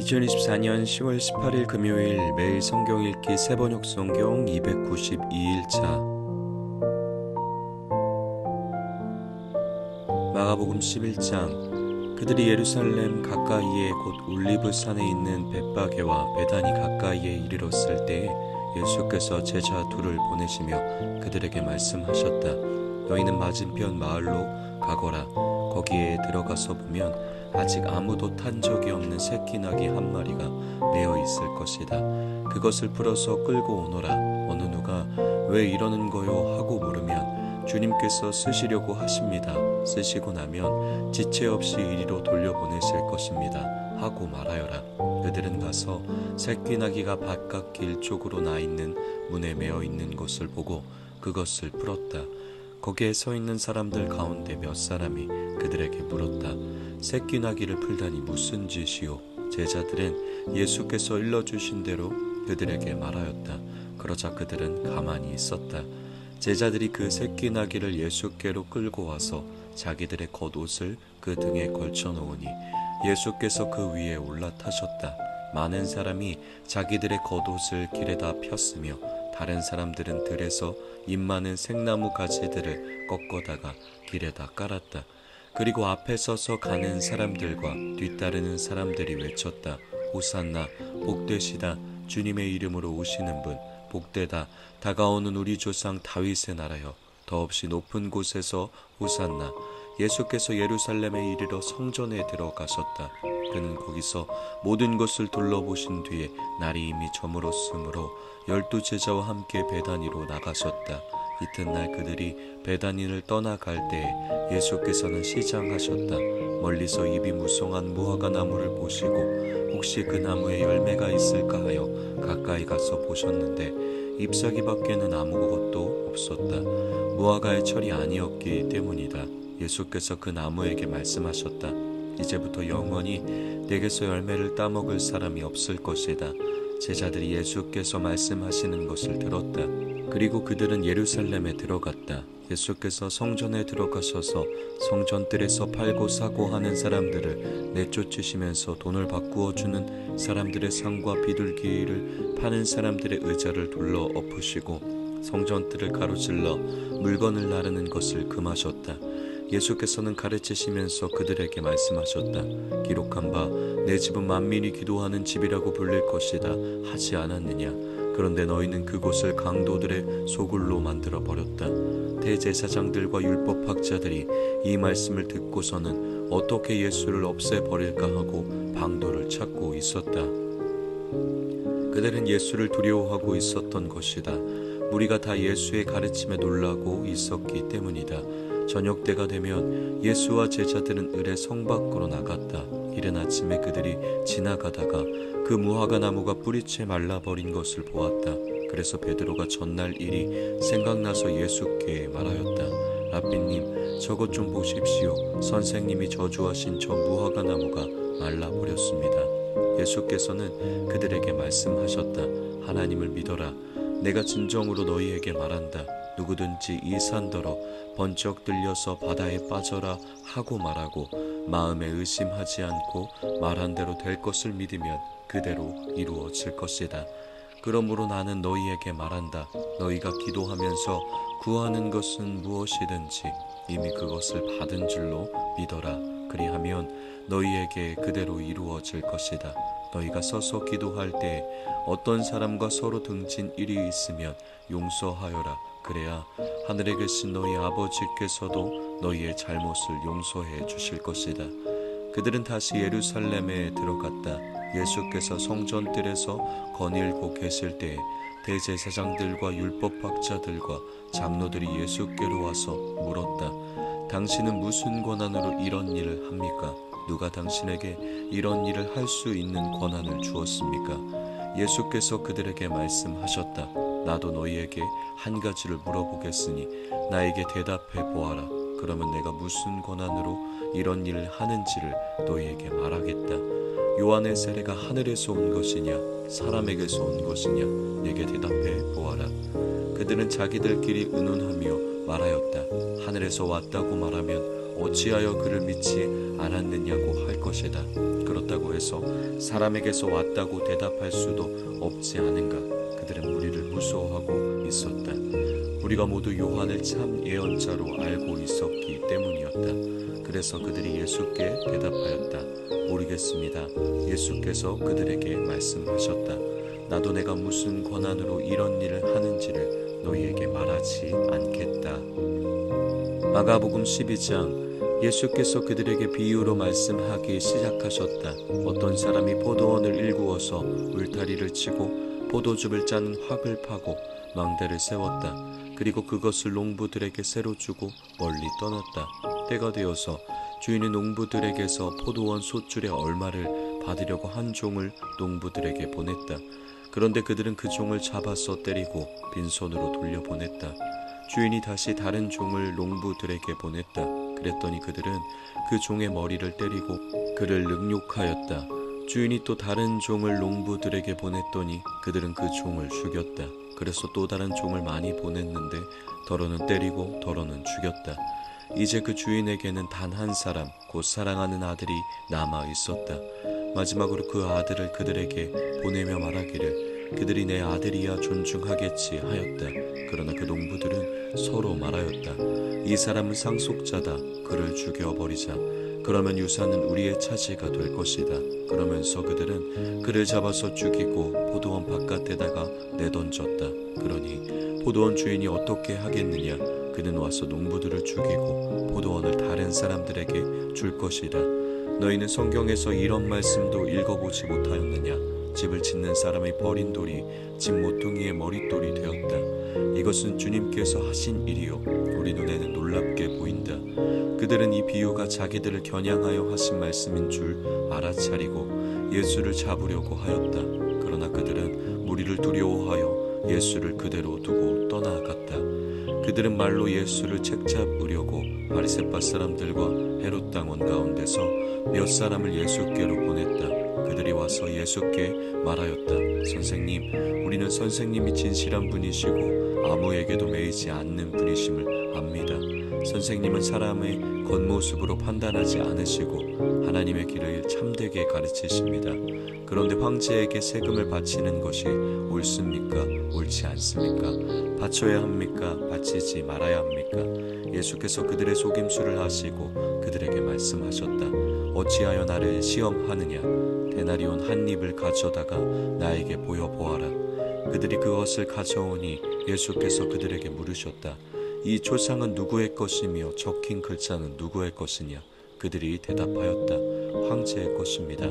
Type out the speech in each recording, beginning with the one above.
2024년 10월 18일 금요일 매일 성경 읽기 세번역 성경 292일차 마가복음 11장 그들이 예루살렘 가까이에 곧 올리브산에 있는 벳바게와 베다니 가까이에 이르렀을 때에 예수께서 제자 둘을 보내시며 그들에게 말씀하셨다. 너희는 맞은편 마을로 가거라. 거기에 들어가서 보면 아직 아무도 탄 적이 없는 새끼 나귀 한 마리가 매어 있을 것이다. 그것을 풀어서 끌고 오너라. 어느 누가 왜 이러는 거요 하고 물으면 주님께서 쓰시려고 하십니다. 쓰시고 나면 지체 없이 이리로 돌려보내실 것입니다 하고 말하여라. 그들은 가서 새끼 나귀가 바깥 길 쪽으로 나 있는 문에 매어 있는 것을 보고 그것을 풀었다. 거기에 서 있는 사람들 가운데 몇 사람이 그들에게 물었다. 새끼 나귀를 풀다니 무슨 짓이요? 제자들은 예수께서 일러주신 대로 그들에게 말하였다. 그러자 그들은 가만히 있었다. 제자들이 그 새끼 나귀를 예수께로 끌고 와서 자기들의 겉옷을 그 등에 걸쳐 놓으니 예수께서 그 위에 올라타셨다. 많은 사람이 자기들의 겉옷을 길에다 폈으며 다른 사람들은 들에서 잎 많은 생나무 가지들을 꺾어다가 길에다 깔았다. 그리고 앞에 서서 가는 사람들과 뒤따르는 사람들이 외쳤다. 호산나 복되시다. 주님의 이름으로 오시는 분 복되다. 다가오는 우리 조상 다윗의 나라여 더없이 높은 곳에서 호산나. 예수께서 예루살렘에 이르러 성전에 들어가셨다. 그는 거기서 모든 것을 둘러보신 뒤에 날이 이미 저물었으므로 12 제자와 함께 베다니로 나가셨다. 이튿날 그들이 베다니를 떠나갈 때에 예수께서는 시장하셨다. 멀리서 잎이 무성한 무화과 나무를 보시고 혹시 그 나무에 열매가 있을까 하여 가까이 가서 보셨는데 잎사귀 밖에는 아무것도 없었다. 무화과의 철이 아니었기 때문이다. 예수께서 그 나무에게 말씀하셨다. 이제부터 영원히 내게서 열매를 따먹을 사람이 없을 것이다. 제자들이 예수께서 말씀하시는 것을 들었다. 그리고 그들은 예루살렘에 들어갔다. 예수께서 성전에 들어가셔서 성전뜰에서 팔고 사고 하는 사람들을 내쫓으시면서 돈을 바꾸어 주는 사람들의 상과 비둘기를 파는 사람들의 의자를 둘러 엎으시고 성전뜰을 가로질러 물건을 나르는 것을 금하셨다. 예수께서는 가르치시면서 그들에게 말씀하셨다. 기록한 바 내 집은 만민이 기도하는 집이라고 불릴 것이다 하지 않았느냐. 그런데 너희는 그곳을 강도들의 소굴로 만들어 버렸다. 대제사장들과 율법학자들이 이 말씀을 듣고서는 어떻게 예수를 없애버릴까 하고 방도를 찾고 있었다. 그들은 예수를 두려워하고 있었던 것이다. 무리가 다 예수의 가르침에 놀라고 있었기 때문이다. 저녁 때가 되면 예수와 제자들은 을의 성 밖으로 나갔다. 이른 아침에 그들이 지나가다가 그 무화과 나무가 뿌리채 말라버린 것을 보았다. 그래서 베드로가 전날 일이 생각나서 예수께 말하였다. 라삐님, 저것 좀 보십시오. 선생님이 저주하신 저 무화과 나무가 말라버렸습니다. 예수께서는 그들에게 말씀하셨다. 하나님을 믿어라. 내가 진정으로 너희에게 말한다. 누구든지 이 산더러 번쩍 들려서 바다에 빠져라 하고 말하고 마음에 의심하지 않고 말한 대로 될 것을 믿으면 그대로 이루어질 것이다. 그러므로 나는 너희에게 말한다. 너희가 기도하면서 구하는 것은 무엇이든지 이미 그것을 받은 줄로 믿어라. 그리하면 너희에게 그대로 이루어질 것이다. 너희가 서서 기도할 때 어떤 사람과 서로 등진 일이 있으면 용서하여라. 그래야 하늘에 계신 너희 아버지께서도 너희의 잘못을 용서해 주실 것이다. 그들은 다시 예루살렘에 들어갔다. 예수께서 성전뜰에서 거닐고 계실 때에 대제사장들과 율법학자들과 장로들이 예수께로 와서 물었다. 당신은 무슨 권한으로 이런 일을 합니까? 누가 당신에게 이런 일을 할 수 있는 권한을 주었습니까? 예수께서 그들에게 말씀하셨다. 나도 너희에게 한 가지를 물어보겠으니 나에게 대답해 보아라. 그러면 내가 무슨 권한으로 이런 일을 하는지를 너희에게 말하겠다. 요한의 세례가 하늘에서 온 것이냐 사람에게서 온 것이냐 내게 대답해 보아라. 그들은 자기들끼리 의논하며 말하였다. 하늘에서 왔다고 말하면 어찌하여 그를 믿지 않았느냐고 할 것이다. 그렇다고 해서 사람에게서 왔다고 대답할 수도 없지 않은가. 그들은 우리를 무서워하고 있었다. 우리가 모두 요한을 참 예언자로 알고 있었기 때문이었다. 그래서 그들이 예수께 대답하였다. 모르겠습니다. 예수께서 그들에게 말씀하셨다. 나도 내가 무슨 권한으로 이런 일을 하는지를 너희에게 말하지 않겠다. 마가복음 12장. 예수께서 그들에게 비유로 말씀하기 시작하셨다. 어떤 사람이 포도원을 일구어서 울타리를 치고 포도즙을 짜는 확을 파고 망대를 세웠다. 그리고 그것을 농부들에게 새로 주고 멀리 떠났다. 때가 되어서 주인은 농부들에게서 포도원 소출의 얼마를 받으려고 한 종을 농부들에게 보냈다. 그런데 그들은 그 종을 잡아서 때리고 빈손으로 돌려보냈다. 주인이 다시 다른 종을 농부들에게 보냈다. 그랬더니 그들은 그 종의 머리를 때리고 그를 능욕하였다. 주인이 또 다른 종을 농부들에게 보냈더니 그들은 그 종을 죽였다. 그래서 또 다른 종을 많이 보냈는데 더러는 때리고 더러는 죽였다. 이제 그 주인에게는 단 한 사람, 곧 사랑하는 아들이 남아 있었다. 마지막으로 그 아들을 그들에게 보내며 말하기를 그들이 내 아들이야 존중하겠지 하였다. 그러나 그 농부들은 서로 말하였다. 이 사람은 상속자다. 그를 죽여버리자. 그러면 유산은 우리의 차지가 될 것이다. 그러면서 그들은 그를 잡아서 죽이고 포도원 바깥에다가 내던졌다. 그러니 포도원 주인이 어떻게 하겠느냐? 그는 와서 농부들을 죽이고 포도원을 다른 사람들에게 줄 것이다. 너희는 성경에서 이런 말씀도 읽어보지 못하였느냐? 집을 짓는 사람의 버린 돌이 집 모퉁이의 머릿돌이 되었다. 이것은 주님께서 하신 일이요 우리 눈에는 놀랍게 보인다. 그들은 이 비유가 자기들을 겨냥하여 하신 말씀인 줄 알아차리고 예수를 잡으려고 하였다. 그러나 그들은 무리를 두려워하여 예수를 그대로 두고 떠나갔다. 그들은 말로 예수를 책잡으려고 바리새파 사람들과 헤롯 당원 가운데서 몇 사람을 예수께로 보냈다. 그들이 와서 예수께 말하였다. 선생님, 우리는 선생님이 진실한 분이시고 아무에게도 매이지 않는 분이심을 압니다. 선생님은 사람의 겉모습으로 판단하지 않으시고 하나님의 길을 참되게 가르치십니다. 그런데 황제에게 세금을 바치는 것이 옳습니까? 옳지 않습니까? 바쳐야 합니까? 바치지 말아야 합니까? 예수께서 그들의 속임수를 아시고 그들에게 말씀하셨다. 어찌하여 나를 시험하느냐? 데나리온 한 입을 가져다가 나에게 보여보아라. 그들이 그것을 가져오니 예수께서 그들에게 물으셨다. 이 초상은 누구의 것이며 적힌 글자는 누구의 것이냐? 그들이 대답하였다. 황제의 것입니다.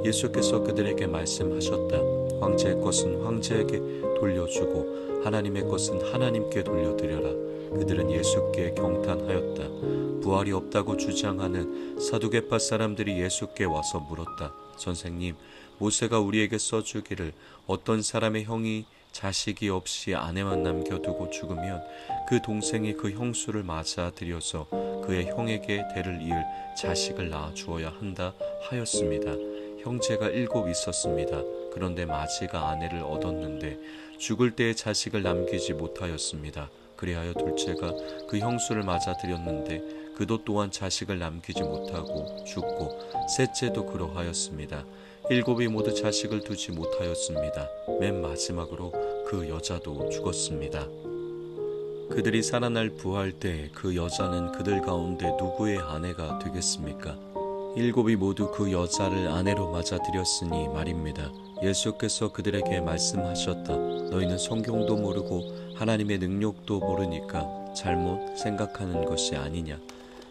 예수께서 그들에게 말씀하셨다. 황제의 것은 황제에게 돌려주고 하나님의 것은 하나님께 돌려드려라. 그들은 예수께 경탄하였다. 부활이 없다고 주장하는 사두개파 사람들이 예수께 와서 물었다. 선생님, 모세가 우리에게 써주기를 어떤 사람의 형이 자식이 없이 아내만 남겨두고 죽으면 그 동생이 그 형수를 맞아들여서 그의 형에게 대를 이을 자식을 낳아 주어야 한다 하였습니다. 형제가 7 있었습니다. 그런데 마지가 아내를 얻었는데 죽을 때에 자식을 남기지 못하였습니다. 그리하여 둘째가 그 형수를 맞아들였는데 그도 또한 자식을 남기지 못하고 죽고 셋째도 그러하였습니다. 7이 모두 자식을 두지 못하였습니다. 맨 마지막으로 그 여자도 죽었습니다. 그들이 살아날 부활 때 그 여자는 그들 가운데 누구의 아내가 되겠습니까? 7이 모두 그 여자를 아내로 맞아들였으니 말입니다. 예수께서 그들에게 말씀하셨다. 너희는 성경도 모르고 하나님의 능력도 모르니까 잘못 생각하는 것이 아니냐.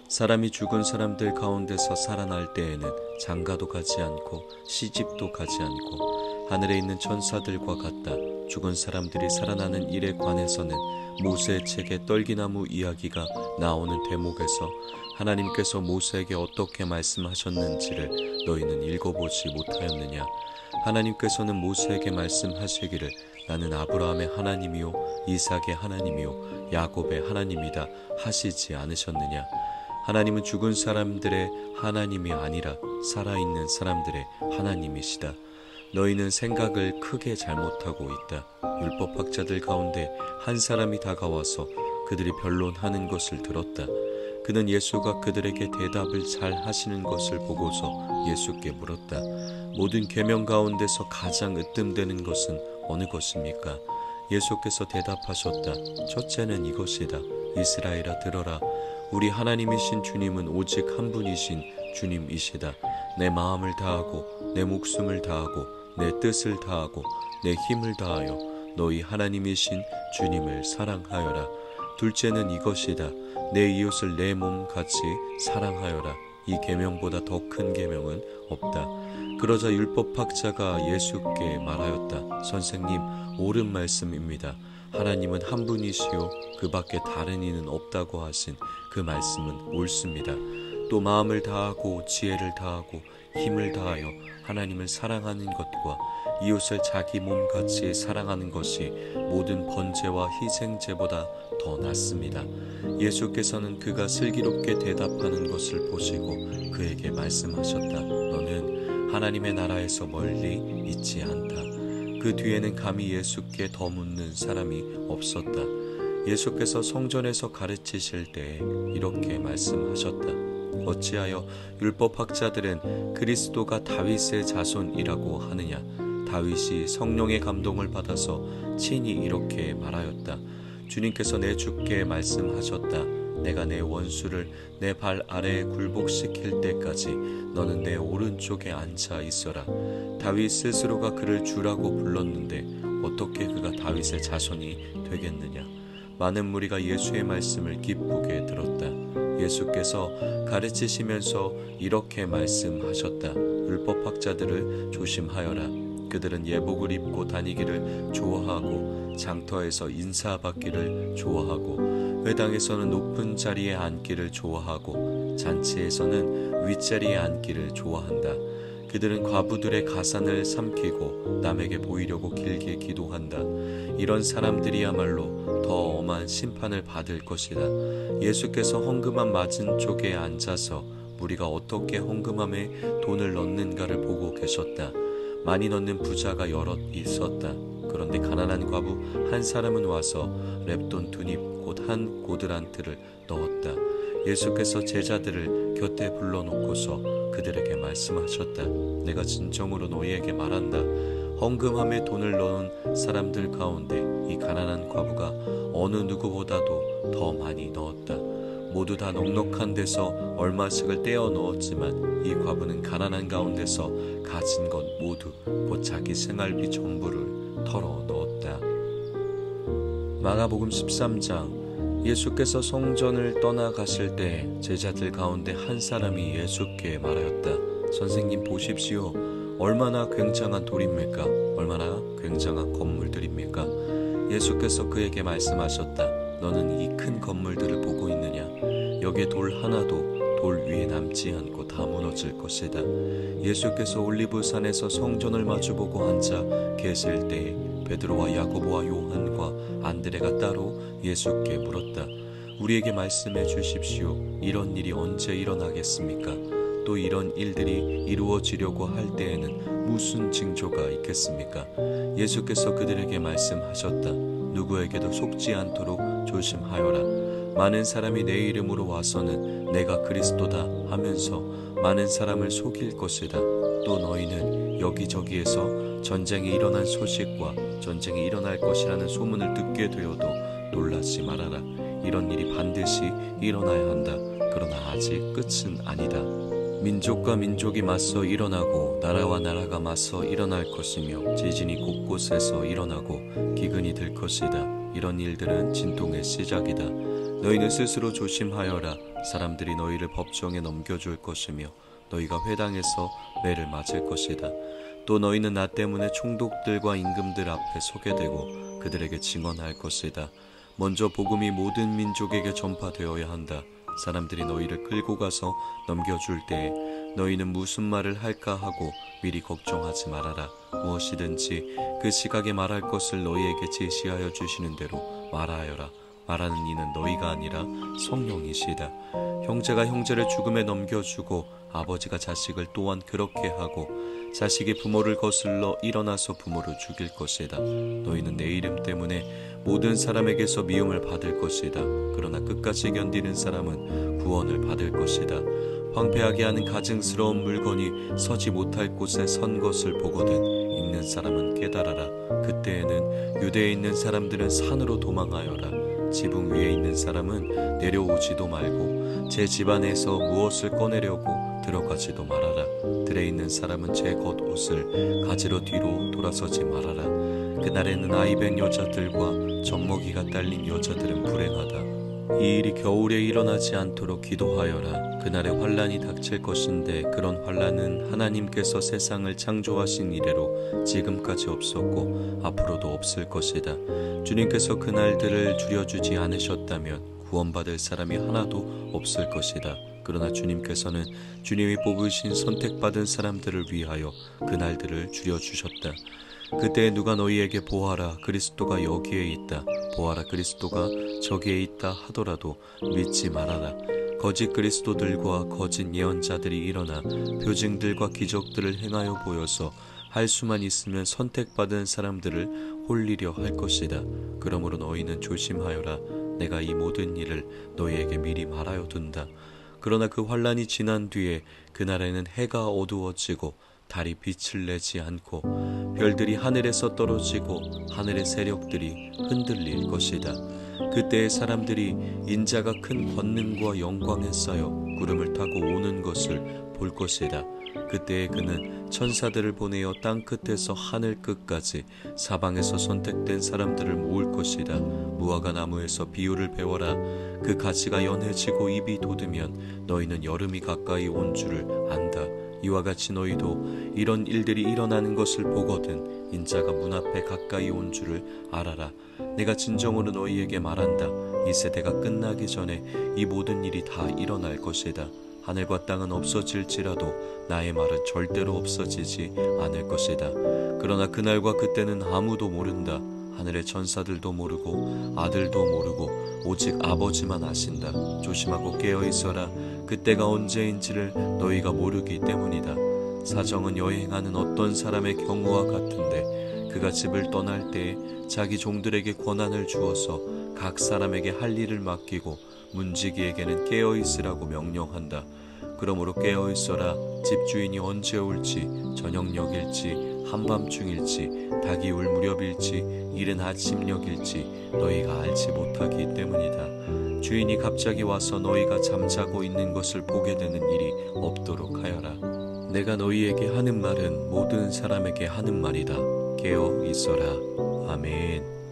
사람이 죽은 사람들 가운데서 살아날 때에는 장가도 가지 않고 시집도 가지 않고 하늘에 있는 천사들과 같다. 죽은 사람들이 살아나는 일에 관해서는 모세의 책에 떨기나무 이야기가 나오는 대목에서 하나님께서 모세에게 어떻게 말씀하셨는지를 너희는 읽어보지 못하였느냐. 하나님께서는 모세에게 말씀하시기를 나는 아브라함의 하나님이요 이삭의 하나님이요 야곱의 하나님이다 하시지 않으셨느냐. 하나님은 죽은 사람들의 하나님이 아니라 살아있는 사람들의 하나님이시다. 너희는 생각을 크게 잘못하고 있다. 율법학자들 가운데 한 사람이 다가와서 그들이 변론하는 것을 들었다. 그는 예수가 그들에게 대답을 잘 하시는 것을 보고서 예수께 물었다. 모든 계명 가운데서 가장 으뜸되는 것은 어느 것입니까? 예수께서 대답하셨다. 첫째는 이것이다. 이스라엘아 들어라. 우리 하나님이신 주님은 오직 한 분이신 주님이시다. 내 마음을 다하고 내 목숨을 다하고 내 뜻을 다하고 내 힘을 다하여 너희 하나님이신 주님을 사랑하여라. 둘째는 이것이다. 내 이웃을 내 몸같이 사랑하여라. 이 계명보다 더 큰 계명은 없다. 그러자 율법학자가 예수께 말하였다. 선생님, 옳은 말씀입니다. 하나님은 한 분이시요 그 밖에 다른 이는 없다고 하신 그 말씀은 옳습니다. 또 마음을 다하고 지혜를 다하고 힘을 다하여 하나님을 사랑하는 것과 이웃을 자기 몸같이 사랑하는 것이 모든 번제와 희생제보다 더 낫습니다. 예수께서는 그가 슬기롭게 대답하는 것을 보시고 그에게 말씀하셨다. 너는 하나님의 나라에서 멀리 있지 않다. 그 뒤에는 감히 예수께 더 묻는 사람이 없었다. 예수께서 성전에서 가르치실 때 이렇게 말씀하셨다. 어찌하여 율법학자들은 그리스도가 다윗의 자손이라고 하느냐? 다윗이 성령의 감동을 받아서 친히 이렇게 말하였다. 주님께서 내 주께 말씀하셨다. 내가 내 원수를 내 발 아래에 굴복시킬 때까지 너는 내 오른쪽에 앉아 있어라. 다윗 스스로가 그를 주라고 불렀는데 어떻게 그가 다윗의 자손이 되겠느냐? 많은 무리가 예수의 말씀을 기쁘게 들었다. 예수께서 가르치시면서 이렇게 말씀하셨다. 율법학자들을 조심하여라. 그들은 예복을 입고 다니기를 좋아하고 장터에서 인사받기를 좋아하고 회당에서는 높은 자리에 앉기를 좋아하고 잔치에서는 윗자리에 앉기를 좋아한다. 그들은 과부들의 가산을 삼키고 남에게 보이려고 길게 기도한다. 이런 사람들이야말로 더 엄한 심판을 받을 것이다. 예수께서 헌금함 맞은쪽에 앉아서 무리가 어떻게 헌금함에 돈을 넣는가를 보고 계셨다. 많이 넣는 부자가 여럿 있었다. 그런데 가난한 과부 한 사람은 와서 렙돈 2닙 곧 한 고드란트를 넣었다. 예수께서 제자들을 곁에 불러놓고서 그들에게 말씀하셨다. 내가 진정으로 너희에게 말한다. 헌금함에 돈을 넣은 사람들 가운데 이 가난한 과부가 어느 누구보다도 더 많이 넣었다. 모두 다 넉넉한 데서 얼마씩을 떼어 넣었지만 이 과부는 가난한 가운데서 가진 것 모두 곧 자기 생활비 전부를 털어 넣었다. 마가복음 13장. 예수께서 성전을 떠나가실 때 제자들 가운데 한 사람이 예수께 말하였다. 선생님 보십시오. 얼마나 굉장한 돌입니까? 얼마나 굉장한 건물들입니까? 예수께서 그에게 말씀하셨다. 너는 이 큰 건물들을 보고 있느냐? 여기에 돌 하나도 돌 위에 남지 않고 다 무너질 것이다. 예수께서 올리브산에서 성전을 마주보고 앉아 계실 때에 베드로와 야고보와 요한과 안드레가 따로 예수께 물었다. 우리에게 말씀해 주십시오. 이런 일이 언제 일어나겠습니까? 또 이런 일들이 이루어지려고 할 때에는 무슨 징조가 있겠습니까? 예수께서 그들에게 말씀하셨다. 누구에게도 속지 않도록 조심하여라. 많은 사람이 내 이름으로 와서는 내가 그리스도다 하면서 많은 사람을 속일 것이다. 또 너희는 여기저기에서 전쟁이 일어난 소식과 전쟁이 일어날 것이라는 소문을 듣게 되어도 놀라지 말아라. 이런 일이 반드시 일어나야 한다. 그러나 아직 끝은 아니다. 민족과 민족이 맞서 일어나고 나라와 나라가 맞서 일어날 것이며 지진이 곳곳에서 일어나고 기근이 들 것이다. 이런 일들은 진통의 시작이다. 너희는 스스로 조심하여라. 사람들이 너희를 법정에 넘겨줄 것이며 너희가 회당에서 매를 맞을 것이다. 또 너희는 나 때문에 총독들과 임금들 앞에 서게 되고 그들에게 증언할 것이다. 먼저 복음이 모든 민족에게 전파되어야 한다. 사람들이 너희를 끌고 가서 넘겨줄 때에 너희는 무슨 말을 할까 하고 미리 걱정하지 말아라. 무엇이든지 그 시각에 말할 것을 너희에게 제시하여 주시는 대로 말하여라. 말하는 이는 너희가 아니라 성령이시다. 형제가 형제를 죽음에 넘겨주고 아버지가 자식을 또한 그렇게 하고 자식이 부모를 거슬러 일어나서 부모를 죽일 것이다. 너희는 내 이름 때문에 모든 사람에게서 미움을 받을 것이다. 그러나 끝까지 견디는 사람은 구원을 받을 것이다. 황폐하게 하는 가증스러운 물건이 서지 못할 곳에 선 것을 보거든 읽는 사람은 깨달아라. 그때에는 유대에 있는 사람들은 산으로 도망하여라. 지붕 위에 있는 사람은 내려오지도 말고 제 집안에서 무엇을 꺼내려고 들어가지도 말아라. 들에 있는 사람은 제 겉옷을 가지러 뒤로 돌아서지 말아라. 그날에는 아이벤 여자들과 젖먹이가 딸린 여자들은 불행하다. 이 일이 겨울에 일어나지 않도록 기도하여라. 그날에 환란이 닥칠 것인데 그런 환란은 하나님께서 세상을 창조하신 이래로 지금까지 없었고 앞으로도 없을 것이다. 주님께서 그날들을 줄여주지 않으셨다면 구원받을 사람이 하나도 없을 것이다. 그러나 주님께서는 주님이 뽑으신 선택받은 사람들을 위하여 그날들을 줄여주셨다. 그때 누가 너희에게 보아라 그리스도가 여기에 있다, 보아라 그리스도가 저기에 있다 하더라도 믿지 말아라. 거짓 그리스도들과 거짓 예언자들이 일어나 표징들과 기적들을 행하여 보여서 할 수만 있으면 선택받은 사람들을 홀리려 할 것이다. 그러므로 너희는 조심하여라. 내가 이 모든 일을 너희에게 미리 말하여 둔다. 그러나 그 환란이 지난 뒤에 그날에는 해가 어두워지고 달이 빛을 내지 않고 별들이 하늘에서 떨어지고 하늘의 세력들이 흔들릴 것이다. 그때의 사람들이 인자가 큰 권능과 영광에 쌓여 구름을 타고 오는 것을 볼 것이다. 그때에 그는 천사들을 보내어 땅 끝에서 하늘 끝까지 사방에서 선택된 사람들을 모을 것이다. 무화과 나무에서 비유를 배워라. 그 가지가 연해지고 잎이 돋으면 너희는 여름이 가까이 온 줄을 안다. 이와 같이 너희도 이런 일들이 일어나는 것을 보거든 인자가 문 앞에 가까이 온 줄을 알아라. 내가 진정으로 너희에게 말한다. 이 세대가 끝나기 전에 이 모든 일이 다 일어날 것이다. 하늘과 땅은 없어질지라도 나의 말은 절대로 없어지지 않을 것이다. 그러나 그날과 그때는 아무도 모른다. 하늘의 천사들도 모르고 아들도 모르고 오직 아버지만 아신다. 조심하고 깨어있어라. 그때가 언제인지를 너희가 모르기 때문이다. 사정은 여행하는 어떤 사람의 경우와 같은데 그가 집을 떠날 때에 자기 종들에게 권한을 주어서 각 사람에게 할 일을 맡기고 문지기에게는 깨어있으라고 명령한다. 그러므로 깨어있어라. 집주인이 언제 올지 저녁녘일지 한밤중일지 닭이 울 무렵일지 이른 아침녘일지 너희가 알지 못하기 때문이다. 주인이 갑자기 와서 너희가 잠자고 있는 것을 보게 되는 일이 없도록 하여라. 내가 너희에게 하는 말은 모든 사람에게 하는 말이다. 깨어 있어라. 아멘.